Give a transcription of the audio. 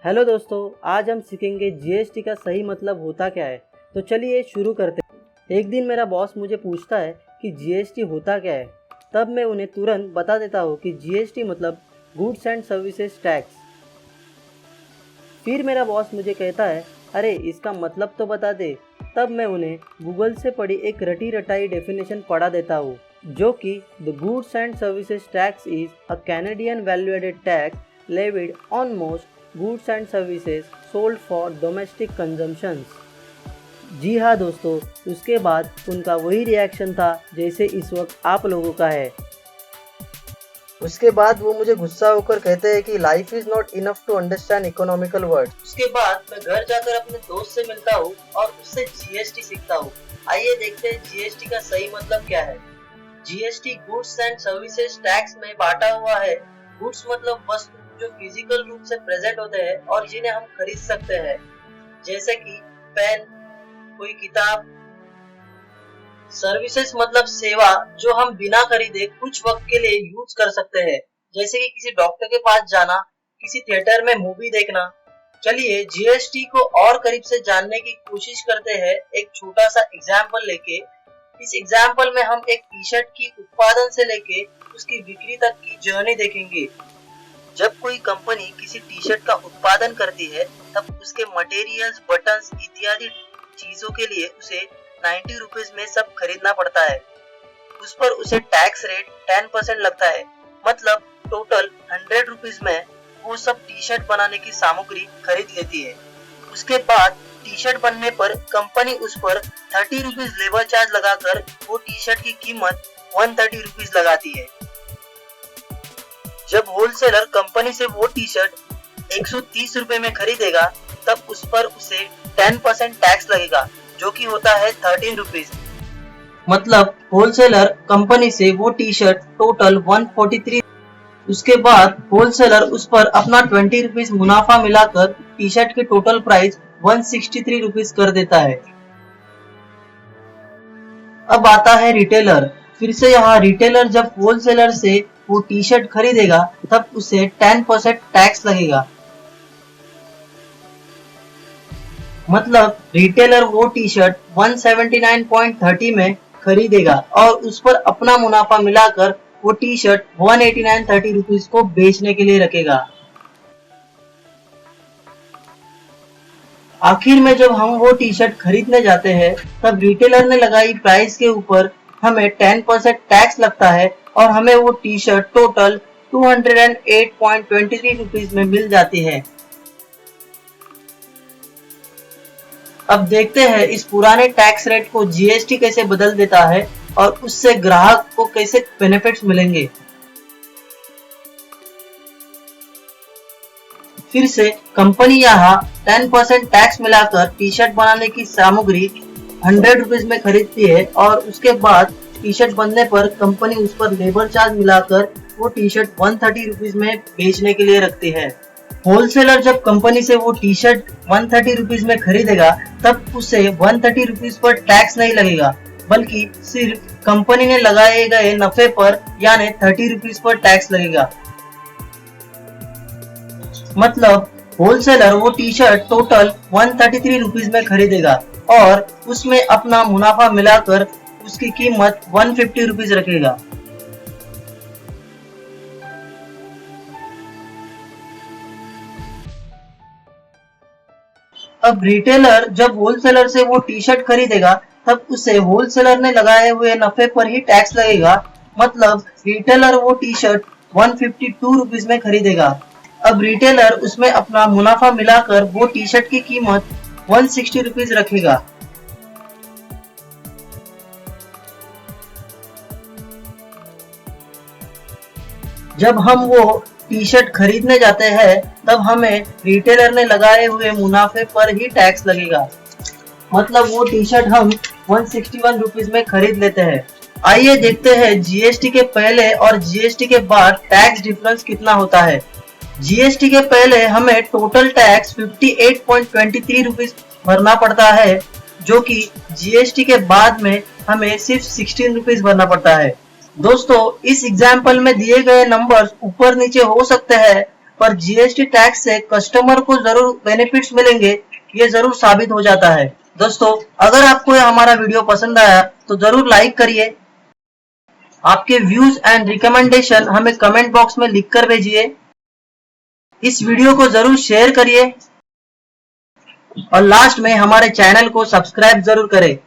Hello दोस्तों, आज हम सीखेंगे जीएसटी का सही मतलब होता क्या है। तो चलिए शुरू करते हैं। एक दिन मेरा बॉस मुझे पूछता है कि जीएसटी होता क्या है। तब मैं उन्हें तुरंत बता देता हूँ कि जीएसटी मतलब गुड्स एंड सर्विसेज टैक्स। फिर मेरा बॉस मुझे कहता है, अरे इसका मतलब तो बता दे। तब मैं उन्हें गूगल से पढ़ी एक रटी रटाई डेफिनेशन पढ़ा देता हूँ, जो कि the goods and services tax is a Canadian value added tax levied on most goods and services sold for domestic consumptions. जी हाँ दोस्तों, उसके बाद उनका वही रिएक्शन था जैसे इस वक्त आप लोगों का है। उसके बाद वो मुझे गुस्सा होकर कहते हैं कि life is not enough to understand economical word. उसके बाद मैं घर जाकर अपने दोस्त से मिलता हूँ और उससे जीएसटी सीखता हूँ। आइए देखते हैं जीएसटी का सही मतलब क्या है। GST goods and services tax में बांटा हुआ है। गुड्स मतलब वस्तु जो फिजिकल रूप से प्रेजेंट होते हैं और जिन्हें हम खरीद सकते हैं, जैसे कि पेन, कोई किताब। सर्विसेज मतलब सेवा जो हम बिना खरीदे कुछ वक्त के लिए यूज कर सकते हैं, जैसे कि किसी डॉक्टर के पास जाना, किसी थिएटर में मूवी देखना। चलिए जीएसटी को और करीब से जानने की कोशिश करते हैं एक छोटा सा एग्जाम्पल लेके। इस एग्जाम्पल में हम एक टी शर्ट की उत्पादन से लेके उसकी बिक्री तक की जर्नी देखेंगे। जब कोई कंपनी किसी टी शर्ट का उत्पादन करती है, तब उसके मटेरियल्स, बटन्स इत्यादि चीजों के लिए उसे 90 रुपीज में सब खरीदना पड़ता है। उस पर उसे टैक्स रेट 10% लगता है, मतलब टोटल 100 रुपीज में वो सब टी शर्ट बनाने की सामग्री खरीद लेती है। उसके बाद टी शर्ट बनने पर कंपनी उस पर 30 रुपीज लेबर चार्ज लगाकर वो टी शर्ट की कीमत 130 रुपीज लगाती है। जब होलसेलर कंपनी से वो टी शर्ट 130 रुपए में खरीदेगा, तब उस पर उसे 10% टैक्स लगेगा, जो कि होता है 13 रुपीज। मतलब होलसेलर कंपनी से वो टी शर्ट टोटल 143। उसके बाद होलसेलर उस पर अपना 20 रुपीज मुनाफा मिलाकर टी शर्ट की टोटल प्राइस 163 रुपीज कर देता है। अब आता है रिटेलर। फिर से यहाँ रिटेलर जब होलसेलर से वो टी शर्ट खरीदेगा, तब उसे 10% टैक्स लगेगा। मतलब रिटेलर वो टी शर्ट 179.30 में खरीदेगा और उस पर अपना मुनाफा मिलाकर वो टी शर्ट 189.30 रुपीज को बेचने के लिए रखेगा। आखिर में जब हम वो टी शर्ट खरीदने जाते हैं, तब रिटेलर ने लगाई प्राइस के ऊपर हमें 10% टैक्स लगता है और हमें वो टी शर्ट टोटल 208.23 रुपीज में मिल जाती है। अब देखते हैं इस पुराने टैक्स रेट को जीएसटी कैसे बदल देता है और उससे ग्राहक को कैसे बेनिफिट्स मिलेंगे। फिर से कंपनी यहाँ 10% टैक्स मिलाकर टी शर्ट बनाने की सामग्री 100 रुपीज में खरीदती है और उसके बाद टी शर्ट बनने पर कंपनी उस पर लेबर चार्ज मिलाकर वो टी शर्ट 130 रुपीज में बेचने के लिए रखती है। होलसेलर जब कंपनी से वो टी शर्ट 130 रुपीज में खरीदेगा, तब उसे 130 रुपीज पर टैक्स नहीं लगेगा, बल्कि सिर्फ कंपनी ने लगाए गए नफे पर यानी 30 रुपीज पर टैक्स लगेगा। मतलब होलसेलर वो टी शर्ट टोटल 133 रुपीज में खरीदेगा और उसमें अपना मुनाफा मिलाकर उसकी कीमत 150 रुपीज रखेगा। अब रिटेलर जब होलसेलर से वो टी शर्ट खरीदेगा, तब उसे होलसेलर ने लगाए हुए नफे पर ही टैक्स लगेगा। मतलब रिटेलर वो टी शर्ट 152 रुपीज में खरीदेगा। अब रिटेलर उसमें अपना मुनाफा मिलाकर वो टी शर्ट की कीमत 160 रुपीज रखेगा। जब हम वो टी शर्ट खरीदने जाते हैं, तब हमें रिटेलर ने लगाए हुए मुनाफे पर ही टैक्स लगेगा। मतलब वो टी शर्ट हम 161 रुपीज में खरीद लेते हैं। आइए देखते हैं जीएसटी के पहले और जीएसटी के बाद टैक्स डिफरेंस कितना होता है। जीएसटी के पहले हमें टोटल टैक्स 58.23 रुपीज भरना पड़ता है, जो कि जीएसटी के बाद में हमें सिर्फ 16 रुपीज भरना पड़ता है। दोस्तों, इस एग्जाम्पल में दिए गए नंबर्स ऊपर नीचे हो सकते हैं, पर जीएसटी टैक्स से कस्टमर को जरूर बेनिफिट्स मिलेंगे, ये जरूर साबित हो जाता है। दोस्तों, अगर आपको यह हमारा वीडियो पसंद आया तो जरूर लाइक करिए। आपके व्यूज एंड रिकमेंडेशन हमें कमेंट बॉक्स में लिखकर भेजिए। इस वीडियो को जरूर शेयर करिए और लास्ट में हमारे चैनल को सब्सक्राइब जरूर करें।